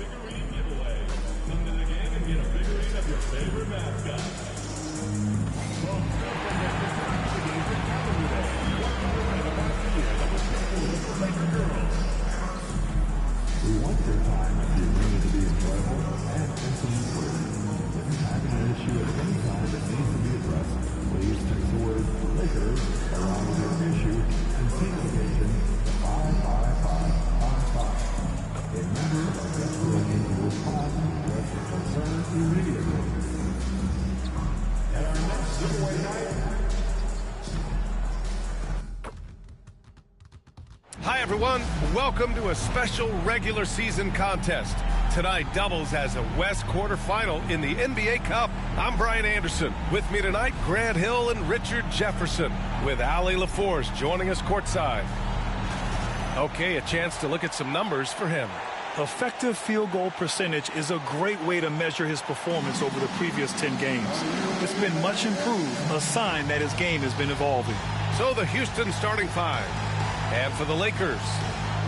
figurine giveaway. Come to the game and get a figurine of your favorite mascot. From the games at Calendar Day. We want your time at the arena to be enjoyable and incident-free. If you have an issue at any time that needs to be addressed, please text the word Lakers along with your issue and team location to 55555. A member of Guest Room will respond to your concern immediately. At our next giveaway night. Hi everyone, welcome to a special regular season contest. Tonight doubles as a West quarterfinal in the NBA Cup. I'm Brian Anderson. With me tonight, Grant Hill and Richard Jefferson, with Allie LaForce joining us courtside. Okay, a chance to look at some numbers for him. Effective field goal percentage is a great way to measure his performance over the previous 10 games. It's been much improved, a sign that his game has been evolving. So the Houston starting five. And for the Lakers,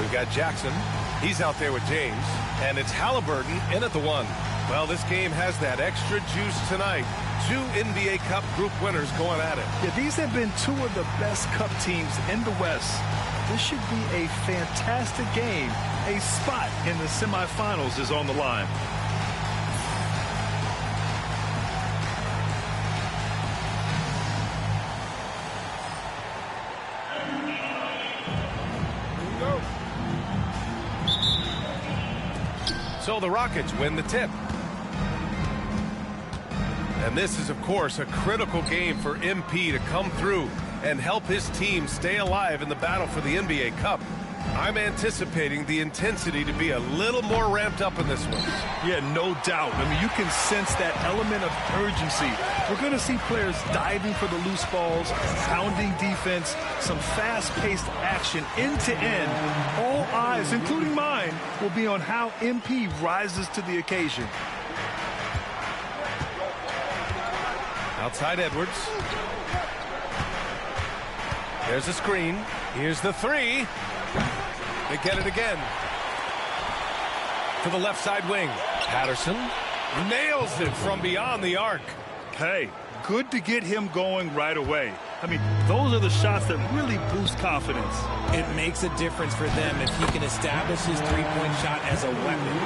we've got Jackson. He's out there with James. And it's Halliburton in at the one. Well, this game has that extra juice tonight. Two NBA Cup group winners going at it. Yeah, these have been two of the best Cup teams in the West. This should be a fantastic game. A spot in the semifinals is on the line. So the Rockets win the tip. And this is, of course, a critical game for MP to come through and help his team stay alive in the battle for the NBA Cup. I'm anticipating the intensity to be a little more ramped up in this one. Yeah, no doubt. I mean, you can sense that element of urgency. We're going to see players diving for the loose balls, pounding defense, some fast-paced action end-to-end. All eyes, including mine, will be on how MP rises to the occasion. Outside Edwards. There's a screen. Here's the three. They get it again. To the left side wing. Patterson nails it from beyond the arc. Hey, good to get him going right away. I mean, those are the shots that really boost confidence. It makes a difference for them if he can establish his three-point shot as a weapon.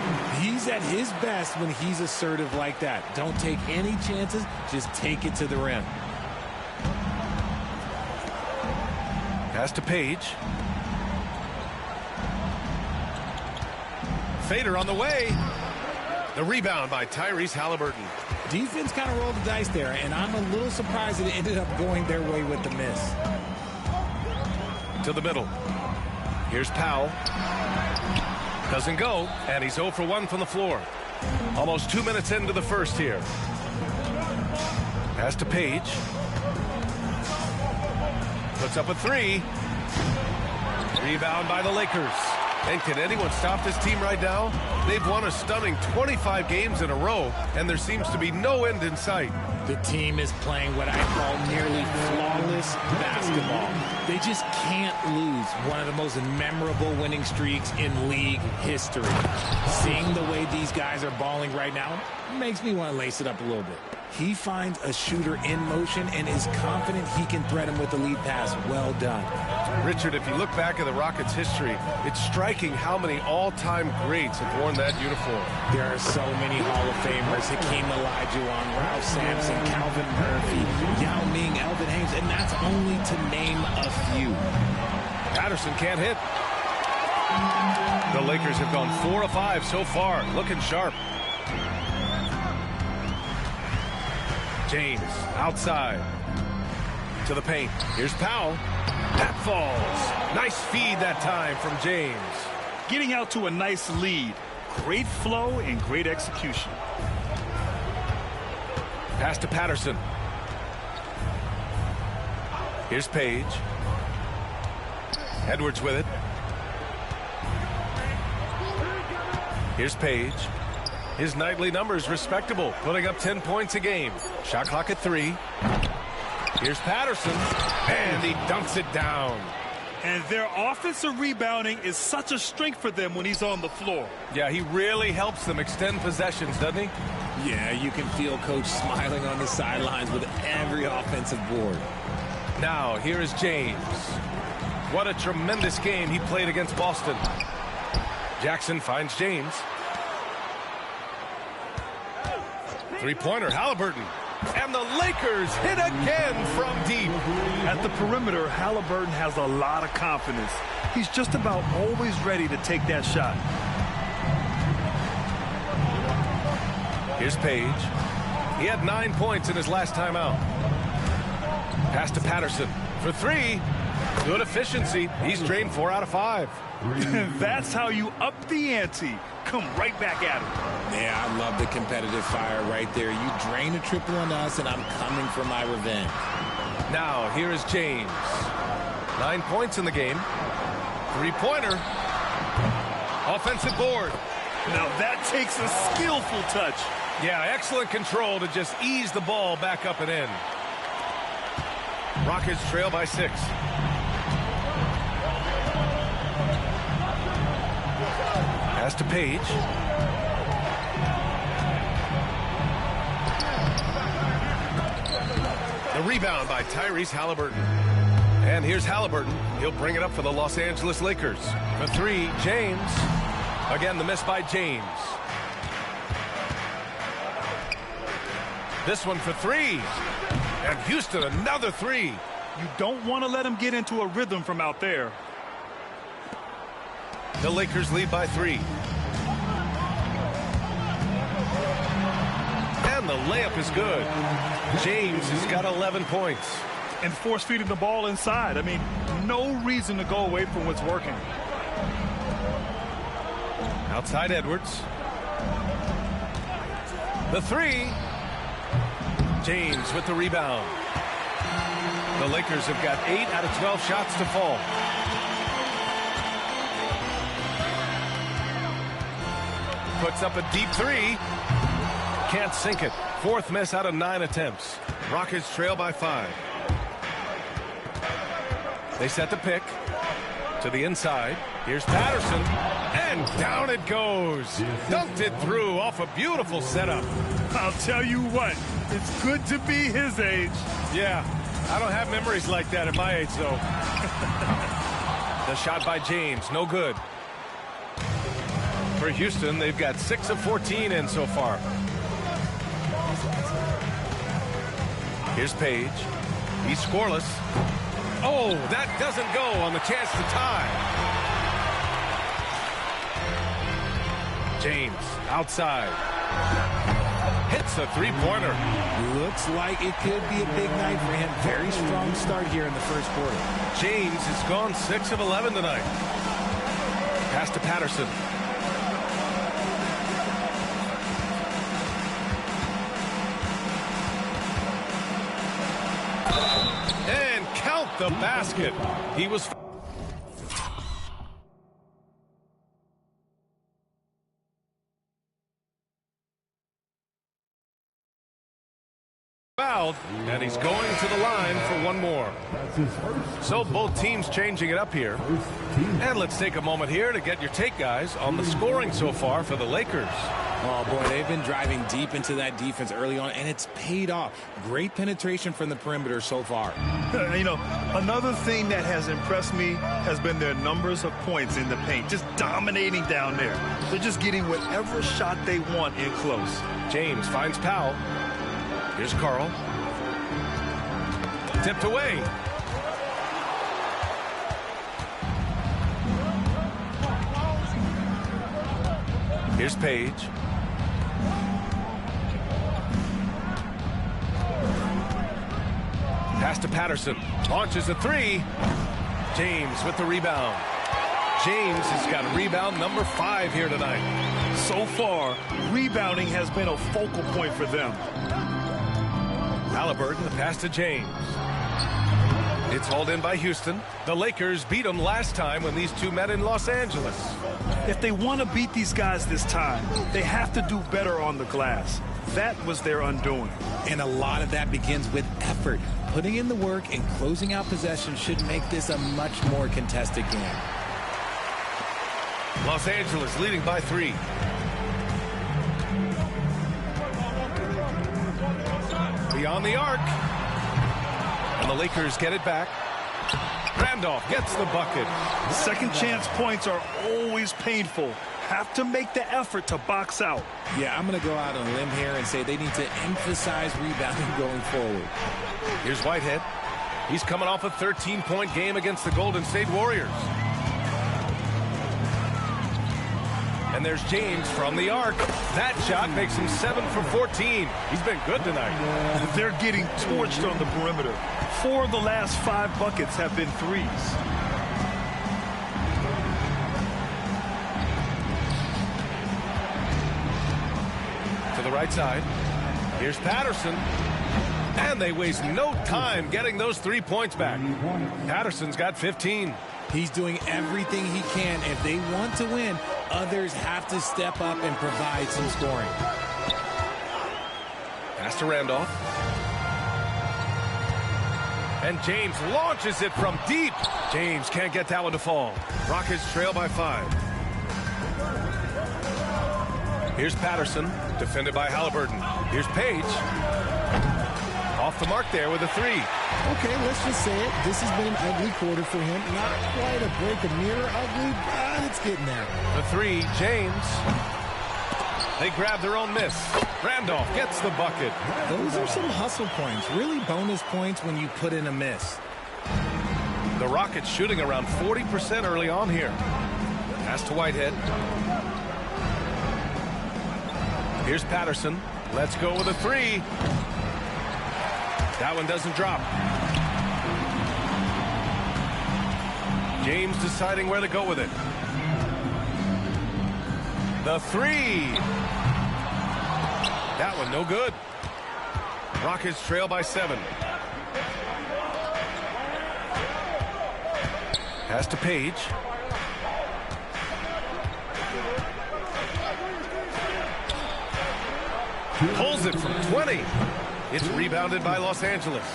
He's at his best when he's assertive like that. Don't take any chances, just take it to the rim. Pass to Page. Fader on the way. The rebound by Tyrese Halliburton. Defense kind of rolled the dice there, and I'm a little surprised it ended up going their way with the miss. To the middle. Here's Powell. Doesn't go, and he's 0 for 1 from the floor. Almost 2 minutes into the first here. Pass to Page. Puts up a three. Rebound by the Lakers. And can anyone stop this team right now? They've won a stunning 25 games in a row, and there seems to be no end in sight. The team is playing what I call nearly flawless basketball. They just can't lose one of the most memorable winning streaks in league history. Seeing the way these guys are balling right now makes me want to lace it up a little bit. He finds a shooter in motion and is confident he can thread him with the lead pass. Well done. Richard, if you look back at the Rockets' history, it's striking how many all-time greats have worn that uniform. There are so many Hall of Famers. Hakeem Olajuwon, Ralph Sampson, Calvin Murphy, Yao Ming, Elvin Hayes, and that's only to name a few. Patterson can't hit. The Lakers have gone 4 of 5 so far, looking sharp. James outside to the paint. Here's Powell. That falls. Nice feed that time from James. Getting out to a nice lead. Great flow and great execution. Pass to Patterson. Here's Page. Edwards with it. Here's Page. His nightly numbers respectable, putting up 10 points a game. Shot clock at 3. Here's Patterson, and he dunks it down. And their offensive rebounding is such a strength for them when he's on the floor. Yeah, he really helps them extend possessions, doesn't he? Yeah, you can feel Coach smiling on the sidelines with every offensive board. Now, here is James. What a tremendous game he played against Boston. Jackson finds James. Three-pointer, Halliburton. And the Lakers hit again from deep. At the perimeter, Halliburton has a lot of confidence. He's just about always ready to take that shot. Here's Page. He had 9 points in his last time out. Pass to Patterson for three. Good efficiency. He's drained 4 out of 5. That's how you up the ante. Come right back at him. Yeah, I love the competitive fire right there. You drain a triple on us, and I'm coming for my revenge. Now, here is James. 9 points in the game. Three-pointer. Offensive board. Now that takes a skillful touch. Yeah, excellent control to just ease the ball back up and in. Rockets trail by 6. Pass to Page. The rebound by Tyrese Halliburton. And here's Halliburton. He'll bring it up for the Los Angeles Lakers. For three, James. Again, the miss by James. This one for three. And Houston, another three. You don't want to let him get into a rhythm from out there. The Lakers lead by 3. And the layup is good. James has got 11 points. And force-feeding the ball inside. I mean, no reason to go away from what's working. Outside Edwards. The three. James with the rebound. The Lakers have got 8 out of 12 shots to fall. Puts up a deep three. Can't sink it. 4th miss out of 9 attempts. Rockets trail by 5. They set the pick to the inside. Here's Patterson. And down it goes. Dunked it through off a beautiful setup. I'll tell you what, it's good to be his age. Yeah, I don't have memories like that at my age, though. The shot by James, no good. For Houston, they've got 6 of 14 in so far. Here's Page. He's scoreless. Oh, that doesn't go on the chance to tie. James outside. Hits a three-pointer. Looks like it could be a big night for him. Very strong start here in the first quarter. James has gone 6 of 11 tonight. Pass to Patterson. And count the basket. He was fouled, and he's going to the line for one more. So both teams changing it up here. And let's take a moment here to get your take, guys, on the scoring so far for the Lakers. Oh, boy, they've been driving deep into that defense early on, and it's paid off. Great penetration from the perimeter so far. You know, another thing that has impressed me has been their numbers of points in the paint, just dominating down there. They're just getting whatever shot they want in close. James finds Powell. Here's Carl. Tipped away. Here's Page. Pass to Patterson. Launches a three. James with the rebound. James has got rebound number 5 here tonight. So far, rebounding has been a focal point for them. Halliburton, the pass to James. It's hauled in by Houston. The Lakers beat them last time when these two met in Los Angeles. If they want to beat these guys this time, they have to do better on the glass. That was their undoing. And a lot of that begins with effort. Putting in the work and closing out possession should make this a much more contested game. Los Angeles leading by 3. Beyond the arc. And the Lakers get it back. Randolph gets the bucket. Second chance points are always painful. Have to make the effort to box out. Yeah, I'm going to go out on a limb here and say they need to emphasize rebounding going forward. Here's Whitehead. He's coming off a 13-point game against the Golden State Warriors. And there's James from the arc. That shot makes him 7 for 14. He's been good tonight. They're getting torched on the perimeter. 4 of the last 5 buckets have been threes. To the right side. Here's Patterson. And they waste no time getting those 3 points back. Patterson's got 15. He's doing everything he can. If they want to win, others have to step up and provide some scoring. Pass to Randolph. And James launches it from deep. James can't get that one to fall. Rockets trail by 5. Here's Patterson, defended by Halliburton. Here's Page. Off the mark there with a 3. Okay, let's just say it. This has been an ugly quarter for him. Not quite a break of mirror ugly, but it's getting there. The 3, James. They grab their own miss. Randolph gets the bucket. Those are some hustle points. Really bonus points when you put in a miss. The Rockets shooting around 40% early on here. Pass to Whitehead. Here's Patterson. Let's go with a 3. That one doesn't drop. James deciding where to go with it. The 3. That one no good. Rockets trail by 7. Pass to Page. Pulls it from 20. It's rebounded by Los Angeles.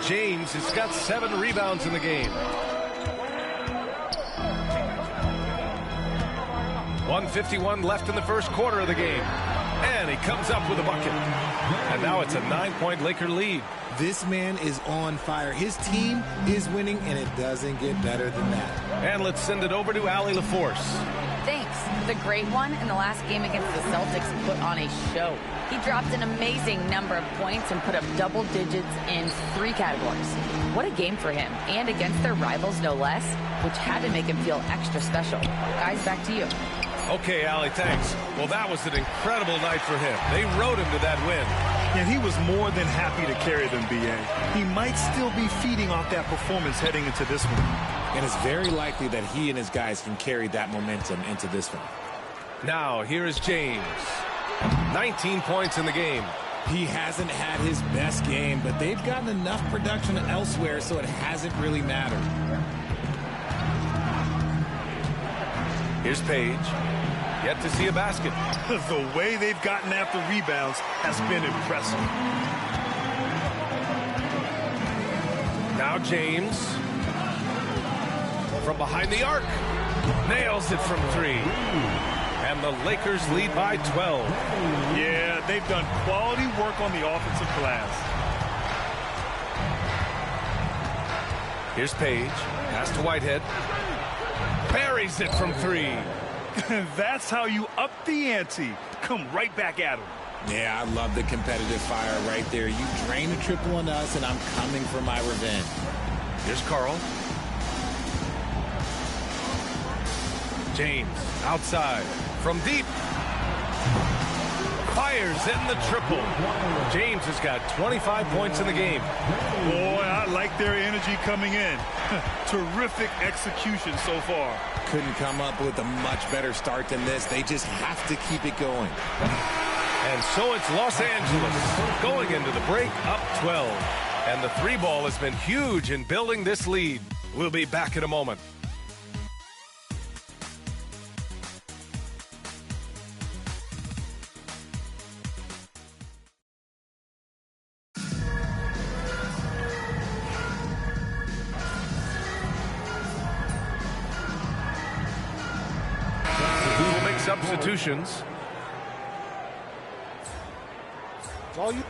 James has got 7 rebounds in the game. 1:51 left in the first quarter of the game. And he comes up with a bucket. And now it's a 9-point Laker lead. This man is on fire. His team is winning, and it doesn't get better than that. And let's send it over to Allie LaForce. Thanks. The great one in the last game against the Celtics put on a show. He dropped an amazing number of points and put up double digits in 3 categories. What a game for him, and against their rivals no less, which had to make him feel extra special. Guys, back to you. Okay, Allie, thanks. Well, that was an incredible night for him. They rode him to that win. And he was more than happy to carry them, B.A. He might still be feeding off that performance heading into this one. And it's very likely that he and his guys can carry that momentum into this one. Now, here is James. 19 points in the game. He hasn't had his best game, but they've gotten enough production elsewhere, so it hasn't really mattered. Here's Page. Yet to see a basket. The way they've gotten after rebounds has been impressive. Now James. From behind the arc. Nails it from 3. And the Lakers lead by 12. Yeah, they've done quality work on the offensive glass. Here's Page. Pass to Whitehead. Buries it from 3. That's how you up the ante. Come right back at him. Yeah, I love the competitive fire right there. You drain a triple on us, and I'm coming for my revenge. Here's Carl. James outside from deep. Fires in the triple. James has got 25 points in the game. Boy, I like their energy coming in. Terrific execution so far. Couldn't come up with a much better start than this. They just have to keep it going. And so it's Los Angeles going into the break up 12. And the three ball has been huge in building this lead. We'll be back in a moment. We'll make substitutions. It's all you.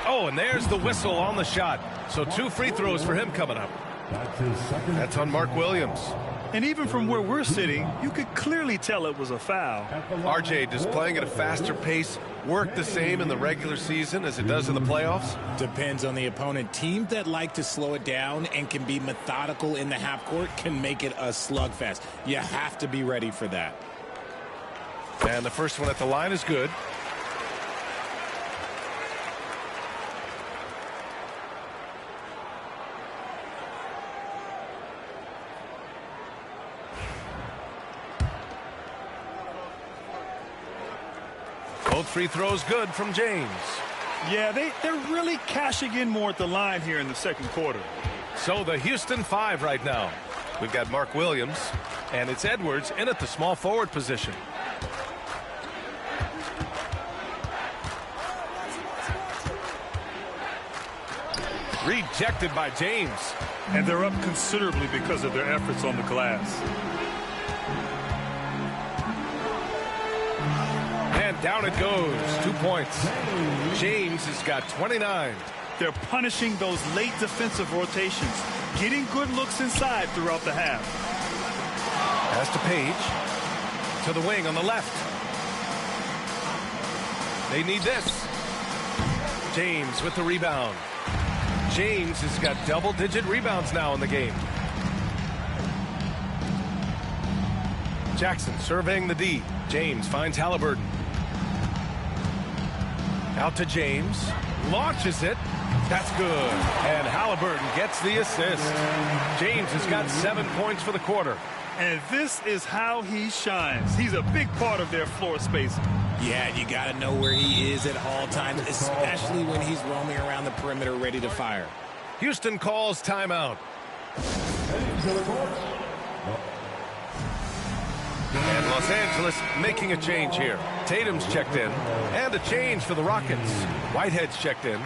Oh, and there's the whistle on the shot. So 2 free throws for him coming up. That's his second. That's on Mark Williams. And even from where we're sitting, you could clearly tell it was a foul. RJ, does playing at a faster pace work the same in the regular season as it does in the playoffs? Depends on the opponent. Teams that like to slow it down and can be methodical in the half court can make it a slugfest. You have to be ready for that. And the first one at the line is good. Both free throws good from James. Yeah, they're really cashing in more at the line here in the second quarter. So the Houston 5 right now. We've got Mark Williams, and it's Edwards in at the small forward position. Rejected by James. And they're up considerably because of their efforts on the glass. And down it goes. 2 points. James has got 29. They're punishing those late defensive rotations, getting good looks inside throughout the half. Pass to Page. To the wing on the left. They need this. James with the rebound. James has got double-digit rebounds now in the game. Jackson surveying the D. James finds Halliburton. Out to James. Launches it. That's good. And Halliburton gets the assist. James has got 7 points for the quarter. And this is how he shines. He's a big part of their floor space. Yeah, you got to know where he is at all times, especially when he's roaming around the perimeter ready to fire. Houston calls timeout. And Los Angeles making a change here. Tatum's checked in. And a change for the Rockets. Whitehead's checked in.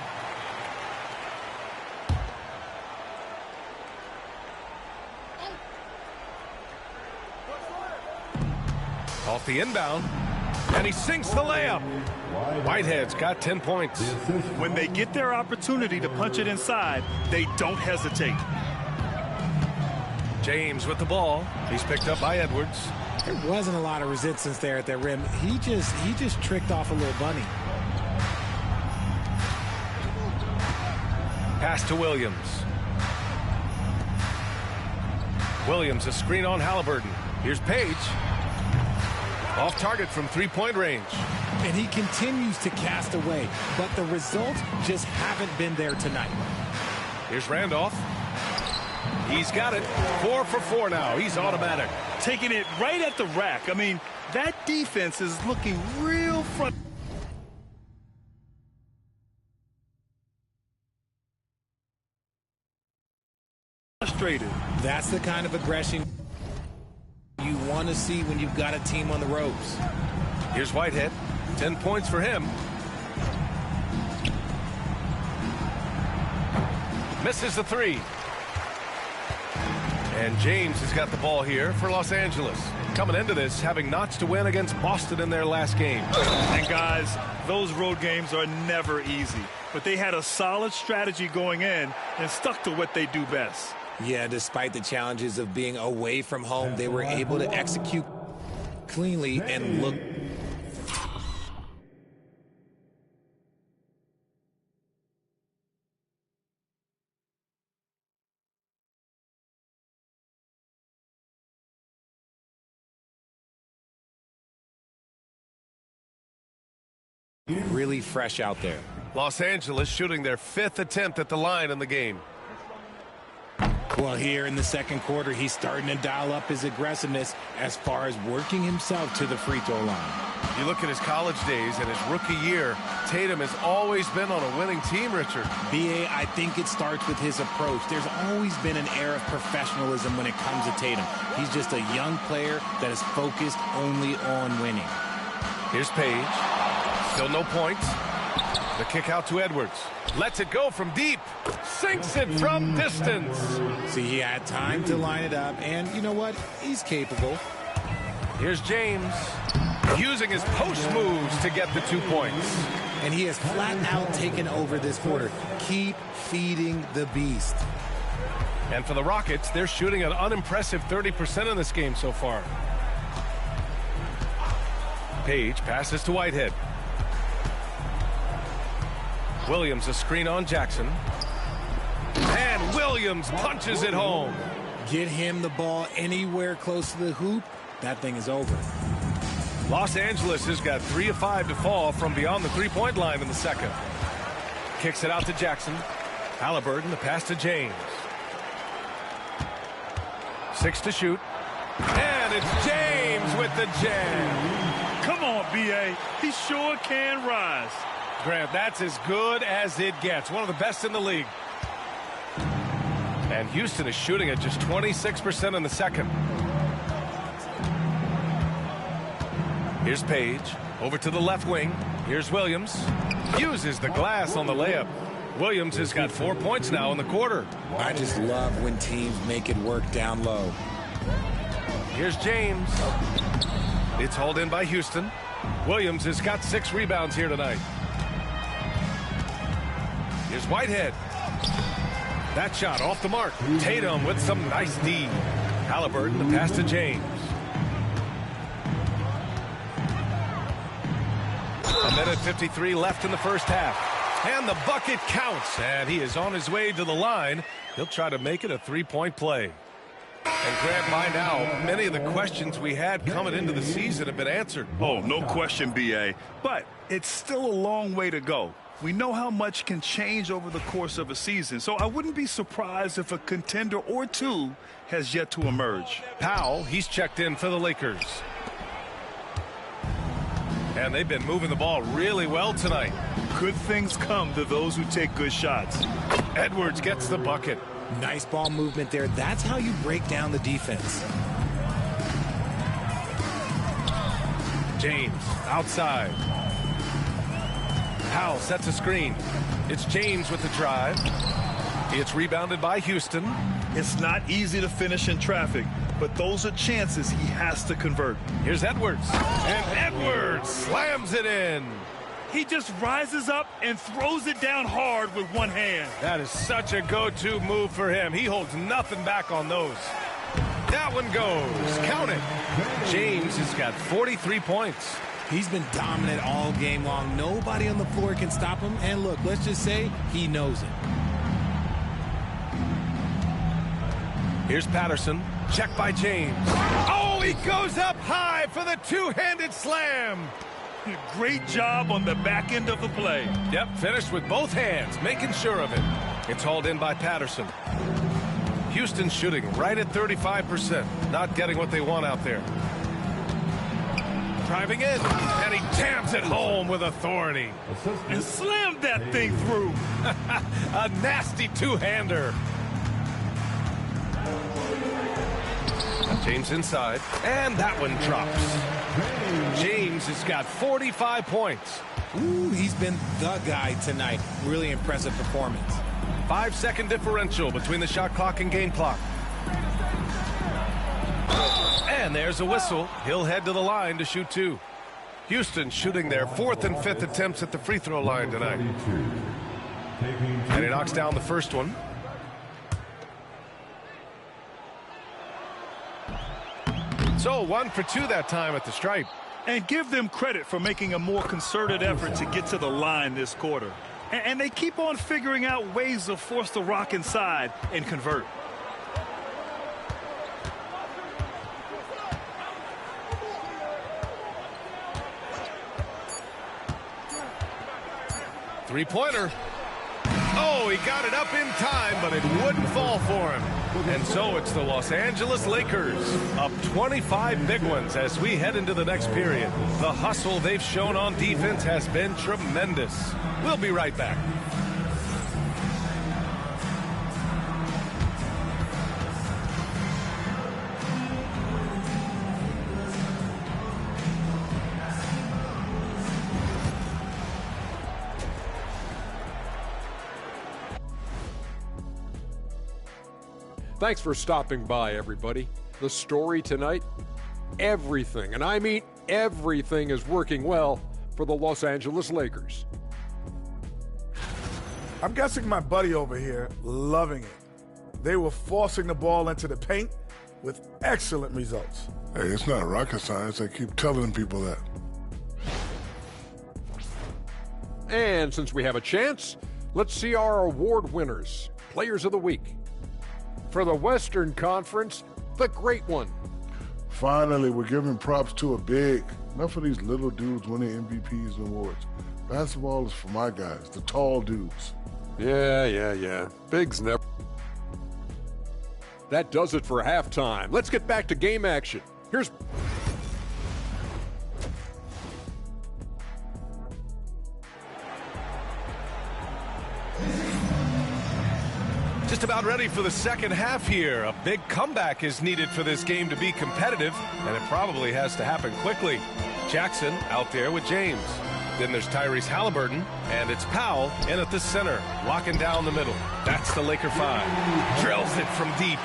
Off the inbound. And he sinks the layup. Whitehead's got 10 points. When they get their opportunity to punch it inside, they don't hesitate. James with the ball. He's picked up by Edwards. There wasn't a lot of resistance there at the rim. He just tricked off a little bunny. Pass to Williams. Williams, a screen on Halliburton. Here's Page. Off target from three-point range. And he continues to cast away, but the results just haven't been there tonight. Here's Randolph. He's got it. 4 for 4 now. He's automatic. Taking it right at the rack. I mean, that defense is looking real frustrated. That's the kind of aggression you want to see when you've got a team on the ropes. Here's Whitehead. 10 points for him. Misses the three. And James has got the ball here for Los Angeles. Coming into this, having notched a win against Boston in their last game. And guys, those road games are never easy. But they had a solid strategy going in and stuck to what they do best. Yeah, despite the challenges of being away from home, they were able to execute cleanly and look Really fresh out there. Los Angeles shooting their 5th attempt at the line in the game. Well, here in the second quarter, he's starting to dial up his aggressiveness as far as working himself to the free throw line. You look at his college days and his rookie year, Tatum has always been on a winning team, Richard. B.A., I think it starts with his approach. There's always been an air of professionalism when it comes to Tatum. He's just a young player that is focused only on winning. Here's Page. Still no points. The kick out to Edwards. Lets it go from deep. Sinks it from distance. See, he had time to line it up, and you know what? He's capable. Here's James. Using his post moves to get the 2 points. And he has flat out taken over this quarter. Keep feeding the beast. And for the Rockets, they're shooting an unimpressive 30% in this game so far. Page passes to Whitehead. Williams a screen on Jackson. And Williams punches it home. Get him the ball anywhere close to the hoop. That thing is over. Los Angeles has got 3 of 5 to fall from beyond the three-point line in the second. Kicks it out to Jackson. Halliburton, the pass to James. 6 to shoot. And it's James with the jam. Come on, B.A. He sure can rise. Grant, that's as good as it gets. One of the best in the league. And Houston is shooting at just 26% in the second. Here's Page. Over to the left wing. Here's Williams. Uses the glass on the layup. Williams has got 4 points now in the quarter. I just love when teams make it work down low. Here's James. It's hauled in by Houston. Williams has got 6 rebounds here tonight. Here's Whitehead. That shot off the mark. Tatum with some nice D. Halliburton, the pass to James. A minute 53 left in the first half. And the bucket counts. And he is on his way to the line. He'll try to make it a 3-point play. And Grant, by now, many of the questions we had coming into the season have been answered. Oh, no question, B.A. But it's still a long way to go. We know how much can change over the course of a season, so I wouldn't be surprised if a contender or two has yet to emerge. Powell, he's checked in for the Lakers. And they've been moving the ball really well tonight. Good things come to those who take good shots. Edwards gets the bucket. Nice ball movement there. That's how you break down the defense. James outside. Powell sets a screen. It's James with the drive. It's rebounded by Houston. It's not easy to finish in traffic, but those are chances he has to convert. Here's Edwards. And Edwards slams it in. He just rises up and throws it down hard with one hand. That is such a go-to move for him. He holds nothing back on those. That one goes. Count it. James has got 43 points. He's been dominant all game long. Nobody on the floor can stop him. And look, let's just say he knows it. Here's Patterson. Check by James. Oh, he goes up high for the two-handed slam. Great job on the back end of the play. Yep, finished with both hands, making sure of it. It's hauled in by Patterson. Houston shooting right at 35%. Not getting what they want out there. Driving in, and he jams it home with authority. And slammed that thing through. A nasty two-hander. James inside, and that one drops. James has got 45 points. Ooh, he's been the guy tonight. Really impressive performance. 5-second differential between the shot clock and game clock. And there's a whistle. He'll head to the line to shoot 2. Houston shooting their 4th and 5th attempts at the free throw line tonight. And he knocks down the first one. So 1 for 2 that time at the stripe. And give them credit for making a more concerted effort to get to the line this quarter. And they keep on figuring out ways to force the rock inside and convert. Three-pointer. Oh, he got it up in time, but it wouldn't fall for him. And so it's the Los Angeles Lakers up 25 big ones as we head into the next period. The hustle they've shown on defense has been tremendous. We'll be right back. Thanks for stopping by, everybody. The story tonight, everything, and I mean everything, is working well for the Los Angeles Lakers. I'm guessing my buddy over here loving it. They were forcing the ball into the paint with excellent results. Hey, it's not rocket science. I keep telling people that. And since we have a chance, let's see our award winners, Players of the Week. For the Western Conference, the great one. Finally, we're giving props to a big. Enough of these little dudes winning MVPs and awards. Basketball is for my guys, the tall dudes. Yeah. Bigs never. That does it for halftime. Let's get back to game action. Here's... Just about ready for the second half here. A big comeback is needed for this game to be competitive, and it probably has to happen quickly. Jackson out there with James. Then there's Tyrese Halliburton, and it's Powell in at the center, locking down the middle. That's the Laker 5. Drills it from deep.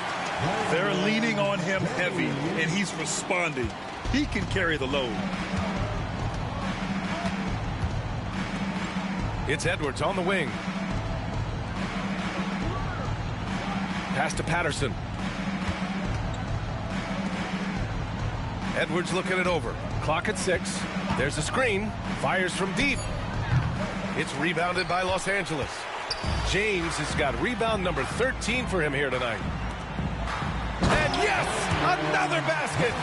They're leaning on him heavy, and he's responding. He can carry the load. It's Edwards on the wing. Pass to Patterson. Edwards looking it over. Clock at 6. There's a screen. Fires from deep. It's rebounded by Los Angeles. James has got rebound number 13 for him here tonight. And yes, another basket.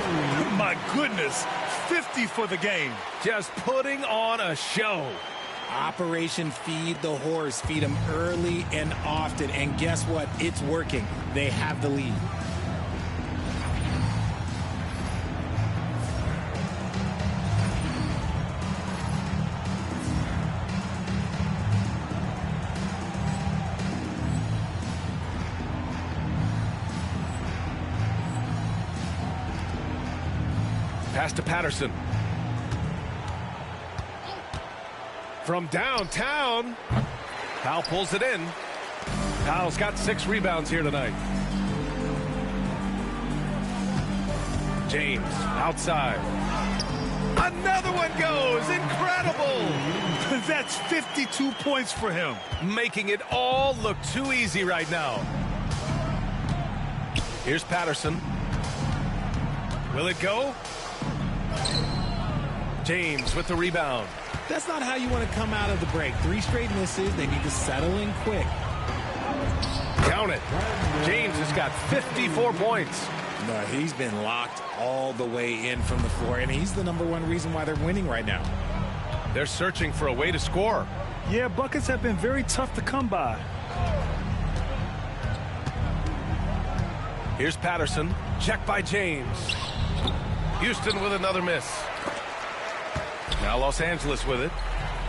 My goodness, 50 for the game. Just putting on a show. Operation Feed the Horse. Feed them early and often. And guess what? It's working. They have the lead. Pass to Patterson. From downtown, Powell pulls it in. Powell's got 6 rebounds here tonight. James outside. Another one goes. Incredible. That's 52 points for him. Making it all look too easy right now. Here's Patterson. Will it go? James with the rebound. That's not how you want to come out of the break. 3 straight misses. They need to settle in quick. Count it. James has got 54 points. No, he's been locked all the way in from the floor, and he's the #1 reason why they're winning right now. They're searching for a way to score. Yeah, buckets have been very tough to come by. Here's Patterson. Check by James. Houston with another miss. Now Los Angeles with it.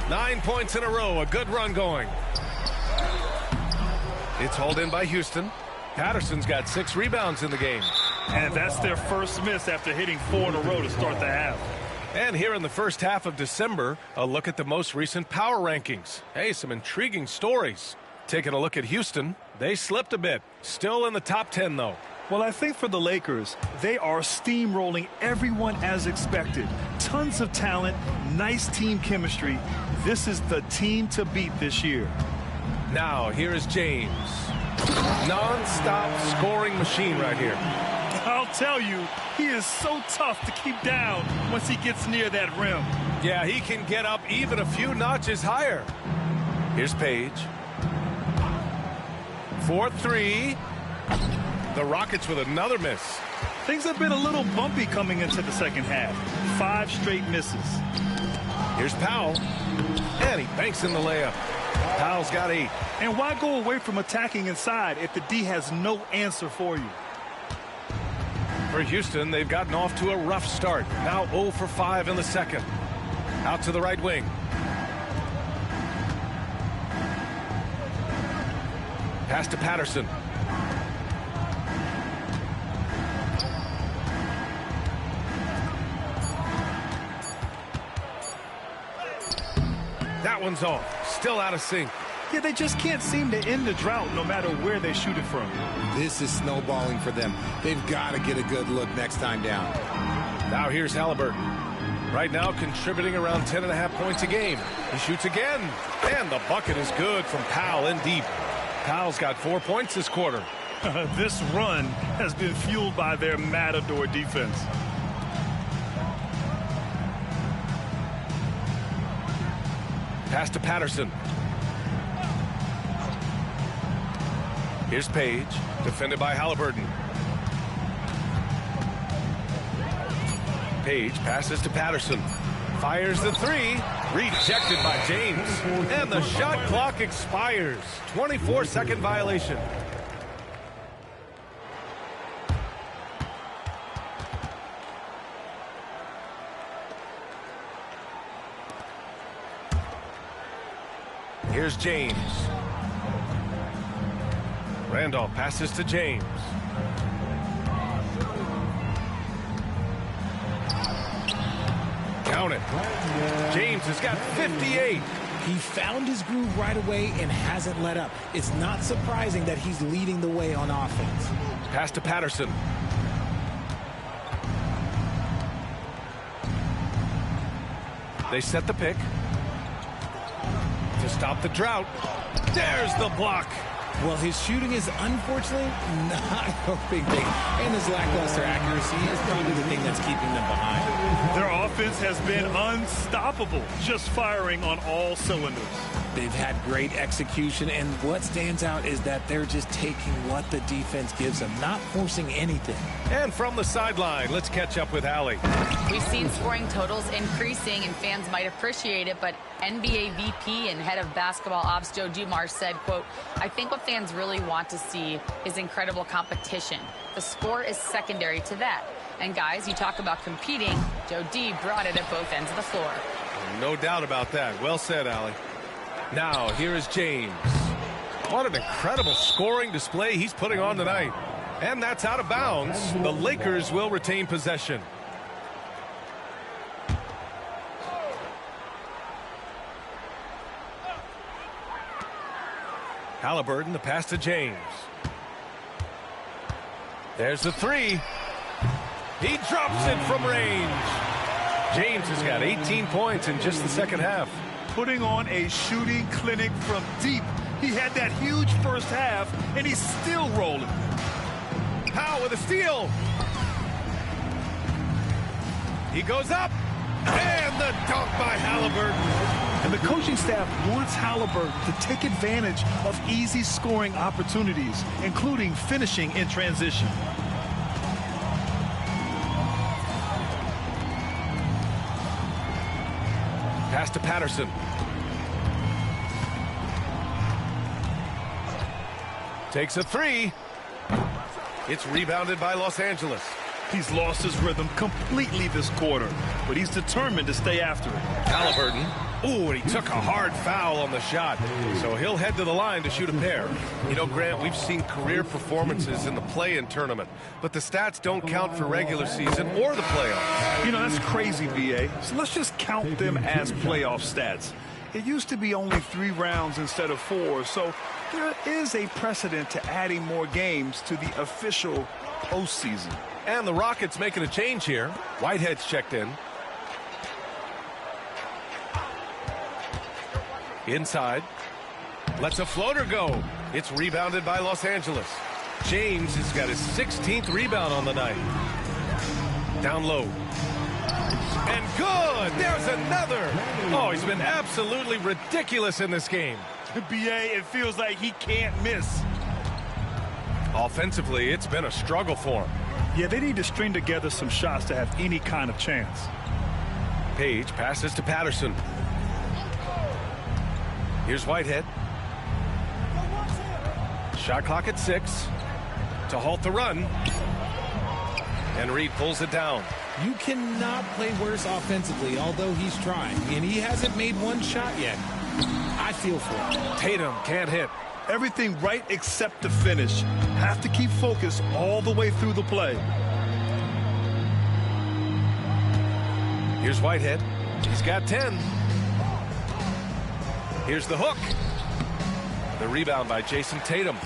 9 points in a row. A good run going. It's hauled in by Houston. Patterson's got 6 rebounds in the game. And that's their first miss after hitting 4 in a row to start the half. And here in the first half of December, a look at the most recent power rankings. Hey, some intriguing stories. Taking a look at Houston, they slipped a bit. Still in the top 10, though. Well, I think for the Lakers, they are steamrolling everyone as expected. Tons of talent, nice team chemistry. This is the team to beat this year. Now, here is James. Non-stop scoring machine right here. I'll tell you, he is so tough to keep down once he gets near that rim. Yeah, he can get up even a few notches higher. Here's Page. 4-3. The Rockets with another miss. Things have been a little bumpy coming into the second half. 5 straight misses. Here's Powell. And he banks in the layup. Powell's got 8. And why go away from attacking inside if the D has no answer for you? For Houston, they've gotten off to a rough start. Now 0 for 5 in the second. Out to the right wing. Pass to Patterson. That one's off. Still out of sync. Yeah, they just can't seem to end the drought no matter where they shoot it from. This is snowballing for them. They've got to get a good look next time down. Now here's Halliburton. Right now contributing around 10.5 points a game. He shoots again. And the bucket is good from Powell in deep. Powell's got 4 points this quarter. This run has been fueled by their matador defense. Pass to Patterson. Here's Page, defended by Halliburton. Page passes to Patterson. Fires the 3. Rejected by James. And the shot clock expires. 24-second violation. Here's James. Randolph passes to James. Count it. James has got 58. He found his groove right away and hasn't let up. It's not surprising that he's leading the way on offense. Pass to Patterson. They set the pick. To stop the drought. There's the block. Well, his shooting is unfortunately not helping things, and his lackluster accuracy is probably the thing that's keeping them behind. Their offense has been unstoppable, just firing on all cylinders. They've had great execution, and what stands out is that they're just taking what the defense gives them, not forcing anything. And from the sideline, let's catch up with Allie. We've seen scoring totals increasing, and fans might appreciate it, but NBA VP and head of basketball ops Joe Dumars said, quote, "I think what fans really want to see is incredible competition. The score is secondary to that. And guys, you talk about competing, Joe D brought it at both ends of the floor." No doubt about that. Well said, Allie. Now, here is James. What an incredible scoring display he's putting on tonight. And that's out of bounds. The Lakers will retain possession. Halliburton, the pass to James. There's the 3. He drops it from range. James has got 18 points in just the second half. Putting on a shooting clinic from deep. He had that huge first half, and he's still rolling. Powell with a steal. He goes up. And the dunk by Halliburton. And the coaching staff wants Halliburton to take advantage of easy scoring opportunities, including finishing in transition. Pass to Patterson. Takes a 3. It's rebounded by Los Angeles. He's lost his rhythm completely this quarter, but he's determined to stay after it. Halliburton. Ooh, and he took a hard foul on the shot. So he'll head to the line to shoot a pair. You know, Grant, we've seen career performances in the play-in tournament, but the stats don't count for regular season or the playoffs. You know, that's crazy, VA. So let's just count them as playoff stats. It used to be only 3 rounds instead of 4, so there is a precedent to adding more games to the official postseason. And the Rockets making a change here. Whitehead's checked in. Inside. Lets a floater go. It's rebounded by Los Angeles. James has got his 16th rebound on the night. Down low. And good! There's another! Oh, he's been absolutely ridiculous in this game. BA, it feels like he can't miss. Offensively, it's been a struggle for him. Yeah, they need to string together some shots to have any kind of chance. Page passes to Patterson. Here's Whitehead. Shot clock at 6 to halt the run. And Reed pulls it down. You cannot play worse offensively, although he's trying. And he hasn't made one shot yet. I feel for him. Tatum can't hit. Everything right except the finish. Have to keep focused all the way through the play. Here's Whitehead. He's got 10. Here's the hook. The rebound by Jason Tatum.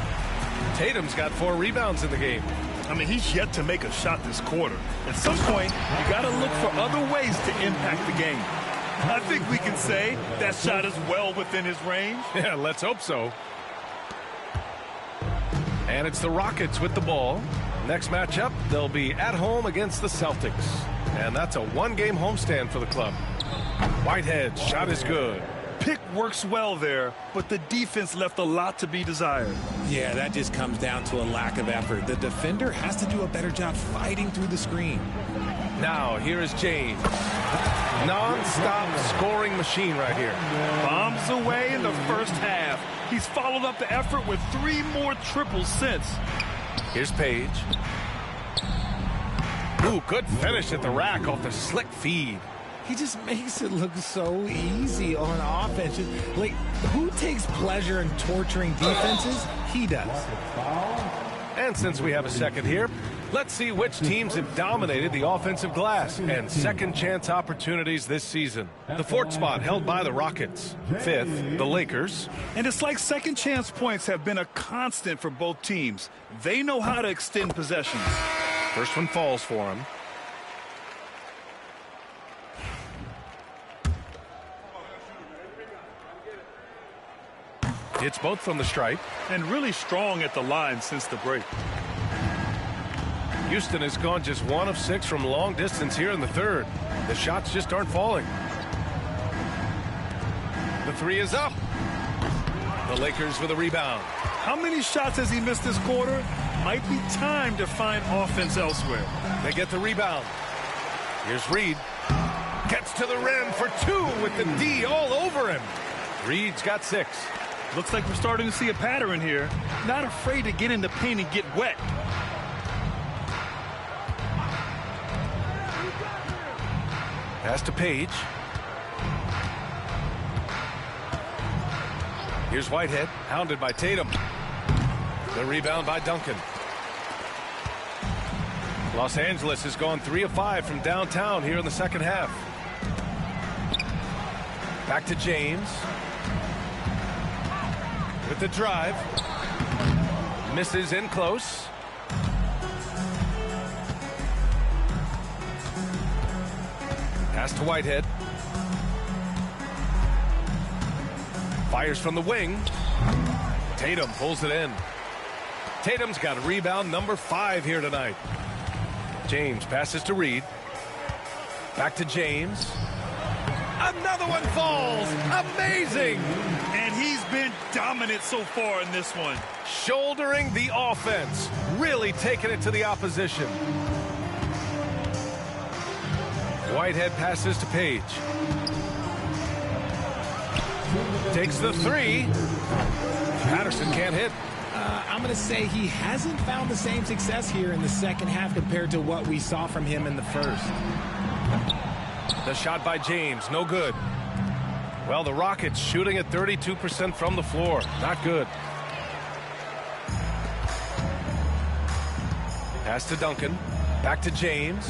Tatum's got 4 rebounds in the game. I mean, he's yet to make a shot this quarter. At some point, you got to look for other ways to impact the game. I think we can say that shot is well within his range. Yeah, let's hope so. And it's the Rockets with the ball. Next matchup, they'll be at home against the Celtics. And that's a 1-game homestand for the club. Whitehead's shot is good. Pick works well there, but the defense left a lot to be desired. Yeah, that just comes down to a lack of effort. The defender has to do a better job fighting through the screen. Now, here is James. Non-stop scoring machine right here. Bombs away in the first half. He's followed up the effort with 3 more triples since. Here's Page. Ooh, good finish at the rack off the slick feed. He just makes it look so easy on offense. Like, who takes pleasure in torturing defenses? He does. And since we have a second here, let's see which teams have dominated the offensive glass and second chance opportunities this season. The 4th spot held by the Rockets. 5th, the Lakers. And it's like second chance points have been a constant for both teams. They know how to extend possessions. First one falls for him. It's both from the stripe. And really strong at the line since the break. Houston has gone just 1 of 6 from long distance here in the 3rd. The shots just aren't falling. The 3 is up. The Lakers with a rebound. How many shots has he missed this quarter? Might be time to find offense elsewhere. They get the rebound. Here's Reed. Gets to the rim for 2 with the D all over him. Reed's got 6. Looks like we're starting to see a pattern here. Not afraid to get in the paint and get wet. Pass to Page. Here's Whitehead, hounded by Tatum. The rebound by Duncan. Los Angeles has gone 3 of 5 from downtown here in the second half. Back to James. With the drive. Misses in close. Pass to Whitehead. Fires from the wing. Tatum pulls it in. Tatum's got rebound number 5 here tonight. James passes to Reed. Back to James. Another one falls. Amazing. And he's been dominant so far in this one. Shouldering the offense. Really taking it to the opposition. Whitehead passes to Page. Takes the 3. Patterson can't hit. I'm going to say he hasn't found the same success here in the second half compared to what we saw from him in the first. The shot by James, no good. Well, the Rockets shooting at 32% from the floor. Not good. Pass to Duncan. Back to James.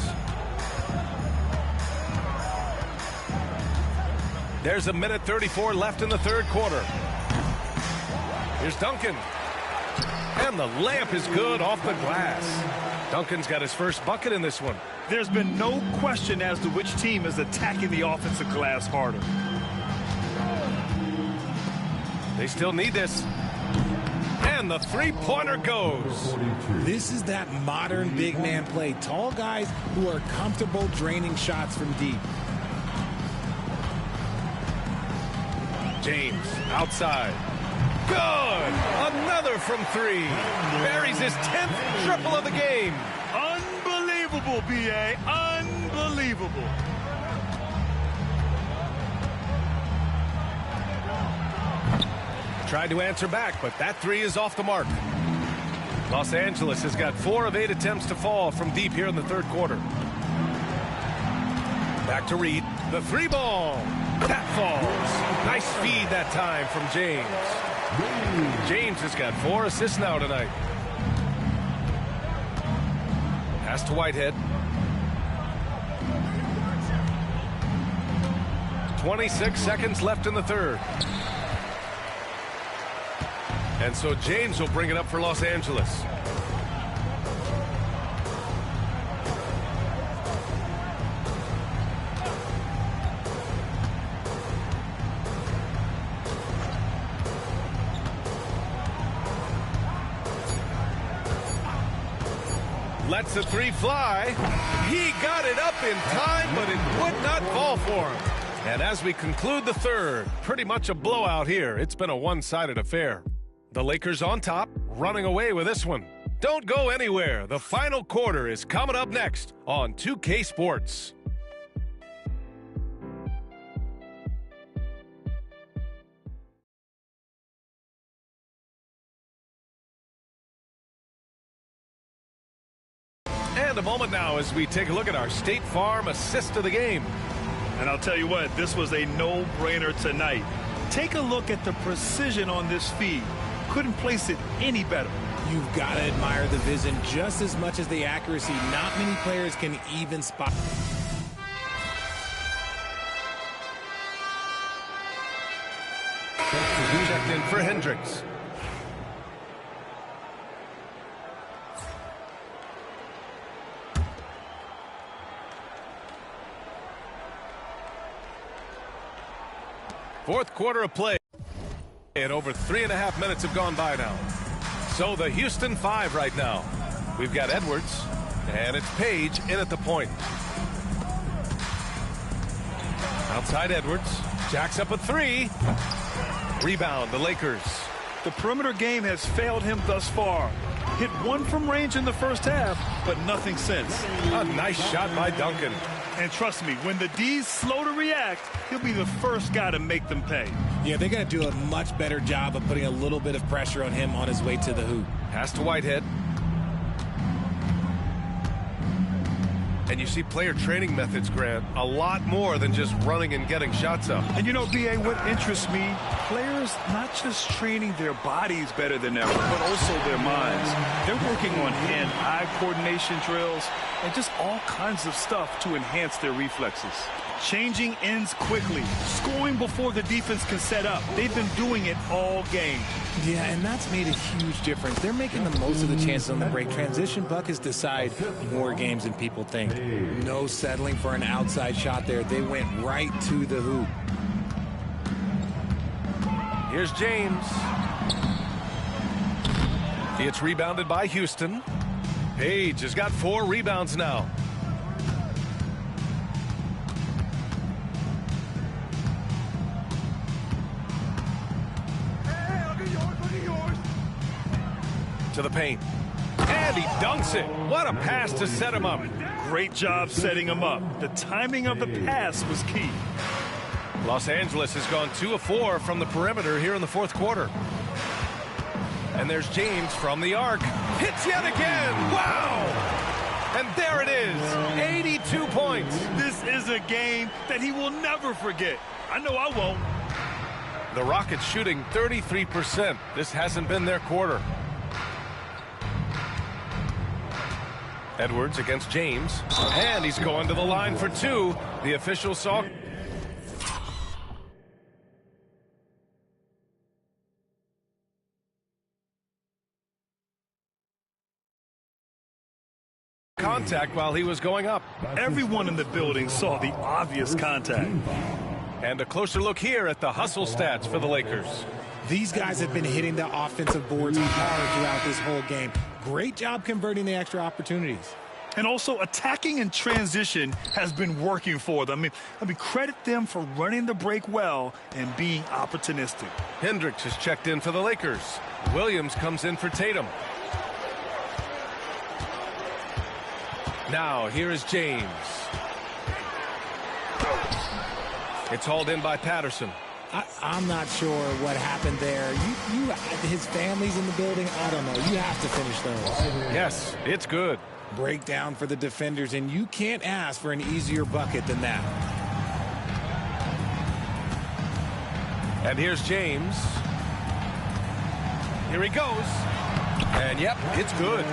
There's 1:34 left in the 3rd quarter. Here's Duncan. And the layup is good off the glass. Duncan's got his first bucket in this one. There's been no question as to which team is attacking the offensive glass harder. They still need this. And the 3-pointer goes. This is that modern big man play. Tall guys who are comfortable draining shots from deep. James outside. Good! Another from 3. Buries his 10th triple of the game. Unbelievable, B.A. Unbelievable. Tried to answer back, but that 3 is off the mark. Los Angeles has got 4 of 8 attempts to fall from deep here in the third quarter. Back to Reed. The 3-ball. That falls. Nice feed that time from James. James has got 4 assists now tonight. Pass to Whitehead. 26 seconds left in the third. And so James will bring it up for Los Angeles. Lets the 3 fly. He got it up in time, but it would not fall for him. And as we conclude the third, pretty much a blowout here. It's been a one-sided affair. The Lakers on top, running away with this one. Don't go anywhere. The final quarter is coming up next on 2K Sports. And a moment now as we take a look at our State Farm assist of the game. And I'll tell you what, this was a no-brainer tonight. Take a look at the precision on this feed. Couldn't place it any better. You've got to admire the vision just as much as the accuracy. Not many players can even spot. Checked in for Hendricks. Fourth quarter of play, and over 3.5 minutes have gone by now. So the Houston 5 right now. We've got Edwards, and it's Page in at the point. Outside Edwards, jacks up a 3. Rebound, the Lakers. The perimeter game has failed him thus far. Hit 1 from range in the first half, but nothing since. A nice shot by Duncan. And trust me, when the D's slow to react, he'll be the first guy to make them pay. Yeah, they're going to do a much better job of putting a little bit of pressure on him on his way to the hoop. Pass to Whitehead. And you see player training methods, Grant, a lot more than just running and getting shots up. And you know, B.A., what interests me, players not just training their bodies better than ever, but also their minds. They're working on hand-eye coordination drills and just all kinds of stuff to enhance their reflexes. Changing ends quickly, scoring before the defense can set up. They've been doing it all game. Yeah, and that's made a huge difference. They're making the most of the chances on the break. Transition buckets decide more games than people think. No settling for an outside shot there. They went right to the hoop. Here's James. It's rebounded by Houston. Page has got 4 rebounds now. To the paint. And he dunks it. What a pass to set him up. Great job setting him up. The timing of the pass was key. Los Angeles has gone 2 of 4 from the perimeter here in the fourth quarter. And there's James from the arc. Hits yet again. Wow! And there it is. 82 points. This is a game that he will never forget. I know I won't. The Rockets shooting 33%. This hasn't been their quarter. Edwards against James. And he's going to the line for 2. The official saw contact while he was going up. Everyone in the building saw the obvious contact. And a closer look here at the hustle stats for the Lakers. These guys have been hitting the offensive boards hard throughout this whole game. Great job converting the extra opportunities. And also attacking in transition has been working for them. I mean, credit them for running the break well and being opportunistic. Hendricks has checked in for the Lakers. Williams comes in for Tatum. Now here is James. It's hauled in by Patterson. I'm not sure what happened there. His family's in the building. I don't know. You have to finish those. Yes, it's good. Breakdown for the defenders, and you can't ask for an easier bucket than that. And here's James. Here he goes. And yep, it's good.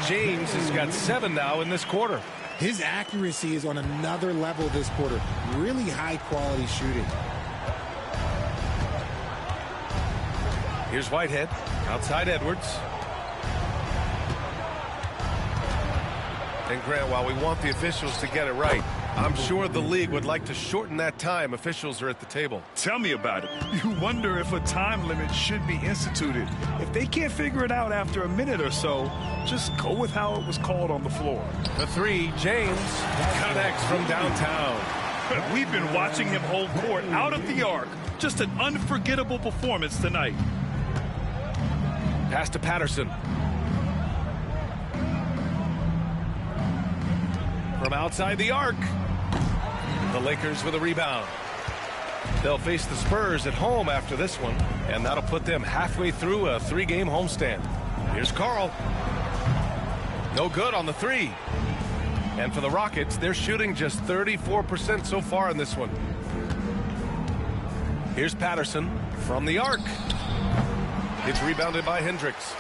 James has got 7 now in this quarter. His accuracy is on another level this quarter. Really high-quality shooting. Here's Whitehead. Outside Edwards. And Grant, while we want the officials to get it right, I'm sure the league would like to shorten that time officials are at the table. Tell me about it. You wonder if a time limit should be instituted. If they can't figure it out after a minute or so, just go with how it was called on the floor. The 3, James connects from downtown. We've been watching him hold court out of the arc. Just an unforgettable performance tonight. Pass to Patterson. From outside the arc. The Lakers with a rebound. They'll face the Spurs at home after this one, and that'll put them halfway through a 3-game homestand. Here's Carl. No good on the 3. And for the Rockets, they're shooting just 34% so far in this one. Here's Patterson from the arc. It's rebounded by Hendricks.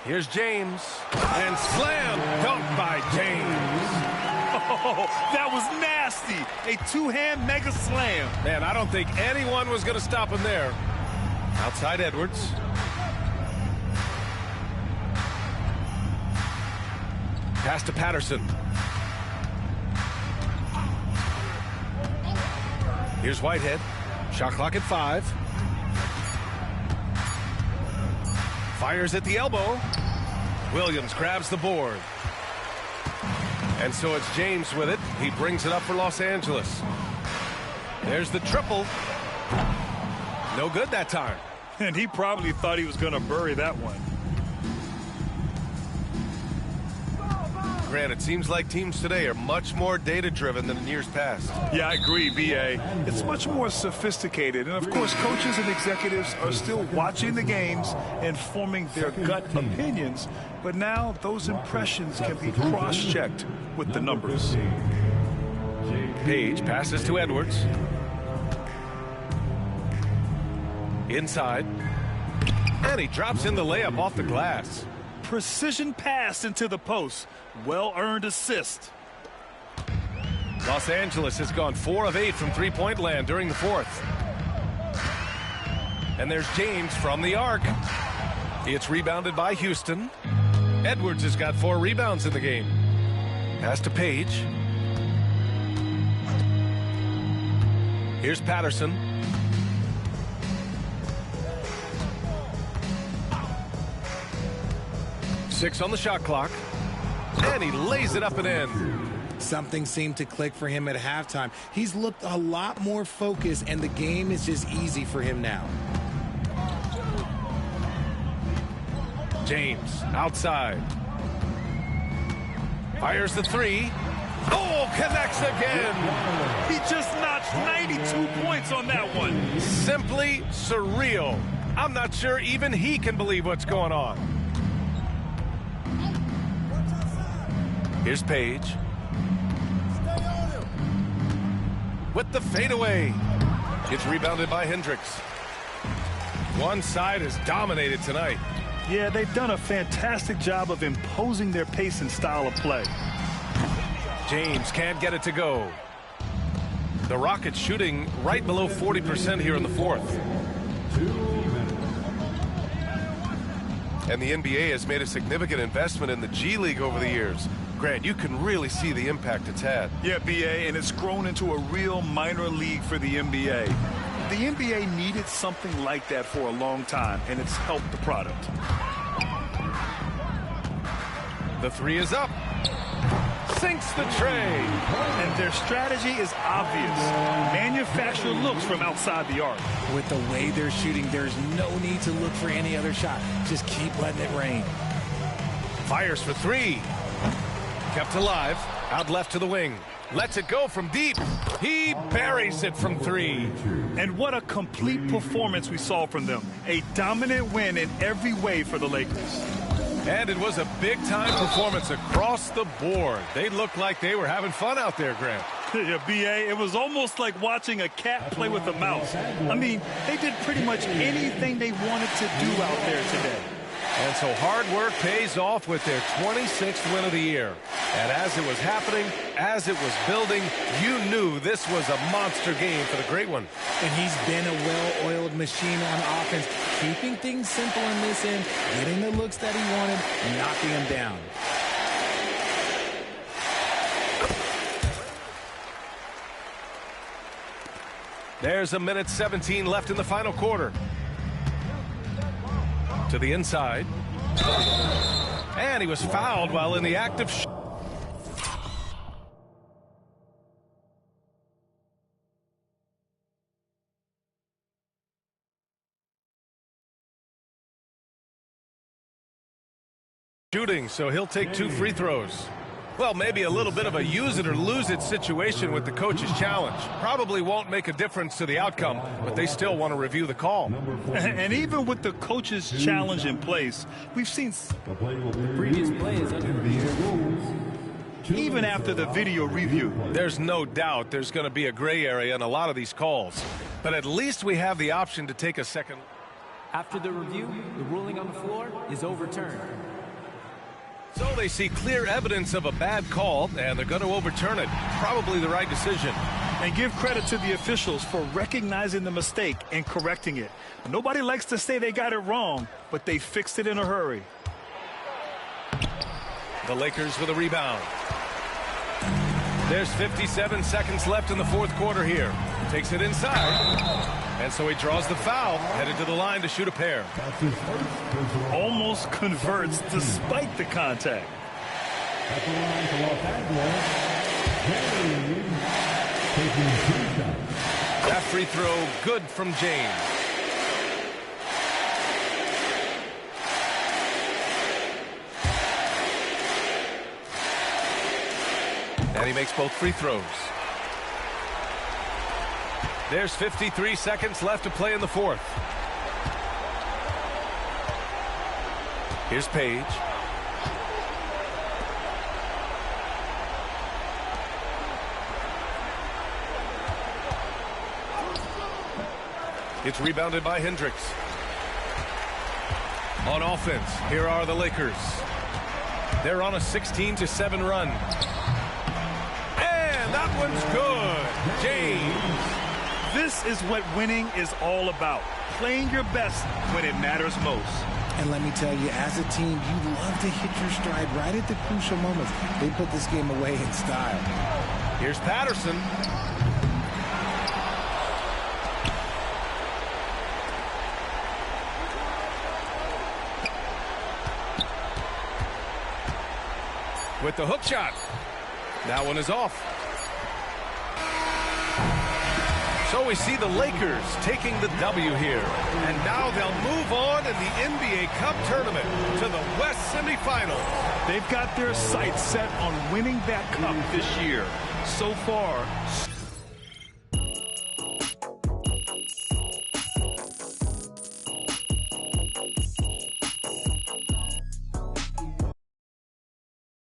Here's James. And slam dunk by James. Oh, that was nasty. A 2-hand mega slam. Man, I don't think anyone was going to stop him there. Outside Edwards. Pass to Patterson. Here's Whitehead. Shot clock at 5. Fires at the elbow. Williams grabs the board. And so it's James with it. He brings it up for Los Angeles. There's the triple. No good that time. And he probably thought he was going to bury that one. Grant, it seems like teams today are much more data-driven than in years past. Yeah, I agree, B.A. It's much more sophisticated. And, of course, coaches and executives are still watching the games and forming their gut opinions. But now those impressions can be cross-checked with the numbers. Page passes to Edwards. Inside. And he drops in the layup off the glass. Precision pass into the post. Well-earned assist. Los Angeles has gone 4 of 8 from three-point land during the 4th. And there's James from the arc. It's rebounded by Houston. Edwards has got 4 rebounds in the game. Pass to Page. Here's Patterson. Six on the shot clock. And he lays it up and in. Something seemed to click for him at halftime. He's looked a lot more focused, and the game is just easy for him now. James outside. Fires the 3. Oh, connects again. He just notched 92 points on that one. Simply surreal. I'm not sure even he can believe what's going on. Here's Page. With the fadeaway. It's rebounded by Hendricks. One side is dominated tonight. Yeah, they've done a fantastic job of imposing their pace and style of play. James can't get it to go. The Rockets shooting right below 40% here in the 4th. And the NBA has made a significant investment in the G League over the years. Grant, you can really see the impact it's had. Yeah, B.A., and it's grown into a real minor league for the NBA. The NBA needed something like that for a long time, and it's helped the product. The 3 is up. Sinks the tray. And their strategy is obvious. Manufacture looks from outside the arc. With the way they're shooting, there's no need to look for any other shot. Just keep letting it rain. Fires for 3. Kept alive. Out left to the wing. Lets it go from deep. He buries it from 3. And what a complete performance we saw from them. A dominant win in every way for the Lakers. And it was a big-time performance across the board. They looked like they were having fun out there, Grant. Yeah, B.A., it was almost like watching a cat play with a mouse. I mean, they did pretty much anything they wanted to do out there today. And so hard work pays off with their 26th win of the year. And as it was happening, as it was building, you knew this was a monster game for the Great One. And he's been a well-oiled machine on offense, keeping things simple in this end, getting the looks that he wanted, knocking them down. There's a minute 17 left in the final quarter. To the inside. And he was fouled while in the act of shooting, so he'll take 2 free throws. Well, maybe a little bit of a use it or lose it situation with the coach's challenge. Probably won't make a difference to the outcome, but they still want to review the call. And even with the coach's challenge in place, we've seen previous plays even after the video review. There's no doubt there's going to be a gray area in a lot of these calls, but at least we have the option to take a second. After the review, the ruling on the floor is overturned. So they see clear evidence of a bad call, and they're going to overturn it. Probably the right decision. And give credit to the officials for recognizing the mistake and correcting it. Nobody likes to say they got it wrong, but they fixed it in a hurry. The Lakers with a rebound. There's 57 seconds left in the fourth quarter here. Takes it inside. And so he draws the foul, headed to the line to shoot a pair. Almost converts despite the contact. At the line for Los Angeles, taking 2 shots. That free throw good from James. And he makes both free throws. There's 53 seconds left to play in the fourth. Here's Page. It's rebounded by Hendricks. On offense, here are the Lakers. They're on a 16-7 run. And that one's good. James. This is what winning is all about. Playing your best when it matters most. And let me tell you, as a team, you love to hit your stride right at the crucial moments. They put this game away in style. Here's Patterson. With the hook shot. That one is off. So we see the Lakers taking the W here. And now they'll move on in the NBA Cup tournament to the West semifinals. They've got their sights set on winning that cup this year. So far,